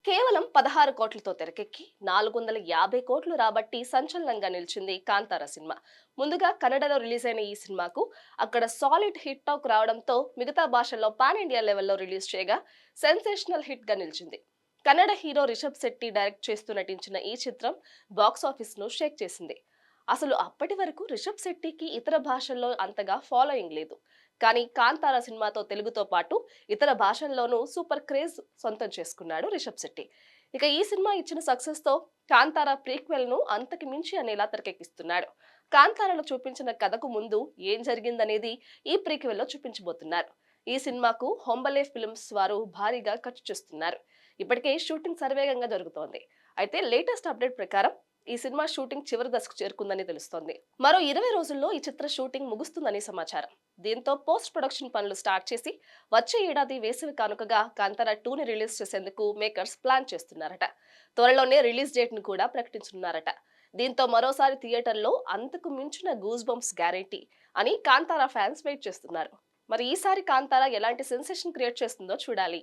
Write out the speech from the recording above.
కేవలం 16 కోట్లతో తెరకెక్కి 450 కోట్లు రాబట్టి సంచలనంగా నిలిచింది కాంతార సినిమా. ముందుగా కన్నడలో రిలీజ్ అయిన ఈ సినిమాకు అక్కడ సాలిడ్ హిట్ టాక్ రావడంతో మిగతా భాషల్లో పాన్ ఇండియా లెవెల్లో రిలీజ్ చేయగా సెన్సేషనల్ హిట్ గా నిలిచింది. కన్నడ హీరో రిషబ్ శెట్టి డైరెక్ట్ చేస్తూ నటించిన ఈ చిత్రం బాక్స్ ఆఫీస్ ను షేక్ చేసింది. అసలు అప్పటి వరకు రిషబ్ శెట్టికి ఇతర భాషల్లో అంతగా ఫాలోయింగ్ లేదు. కానీ కాంతార సినిమాతో తెలుగుతో పాటు ఇతర భాషల్లోనూ సూపర్ క్రేజ్ సొంతం చేసుకున్నాడు రిషబ్ శెట్టి. ఇక ఈ సినిమా ఇచ్చిన సక్సెస్ తో కాంతార ప్రీక్వెల్ ను అంతకు మించి అనేలా తెరకెక్కిస్తున్నాడు. కాంతారలో చూపించిన కథకు ముందు ఏం జరిగిందనేది ఈ ప్రీక్వెల్ లో చూపించబోతున్నారు. ఈ సినిమాకు హొంబలే ఫిల్మ్స్ వారు భారీగా ఖర్చు చేస్తున్నారు. ఇప్పటికే షూటింగ్ శరవేగంగా జరుగుతోంది. అయితే లేటెస్ట్ అప్డేట్ ప్రకారం ఈ సినిమా షూటింగ్ చివరి దశకు చేరుకుందని తెలుస్తోంది. మరో 20 రోజుల్లో ఈ చిత్ర షూటింగ్ ముగుస్తుందని సమాచారం. దీంతో పోస్ట్ ప్రొడక్షన్ పనులు స్టార్ట్ చేసి వచ్చే ఏడాది వేసవి కానుకగా కాంతారా 2ని రిలీజ్ చేసేందుకు మేకర్స్ ప్లాన్ చేస్తున్నారట. త్వరలోనే రిలీజ్ డేట్ ను కూడా ప్రకటించనున్నారట. దీంతో మరోసారి థియేటర్లో అంతకు మించిన గూస్ బంప్స్ గ్యారెంటీ అని కాంతారా ఫ్యాన్స్ వెయిట్ చేస్తున్నారు. మరి ఈసారి కాంతారా ఎలాంటి సెన్సేషన్ క్రియేట్ చేస్తుందో చూడాలి.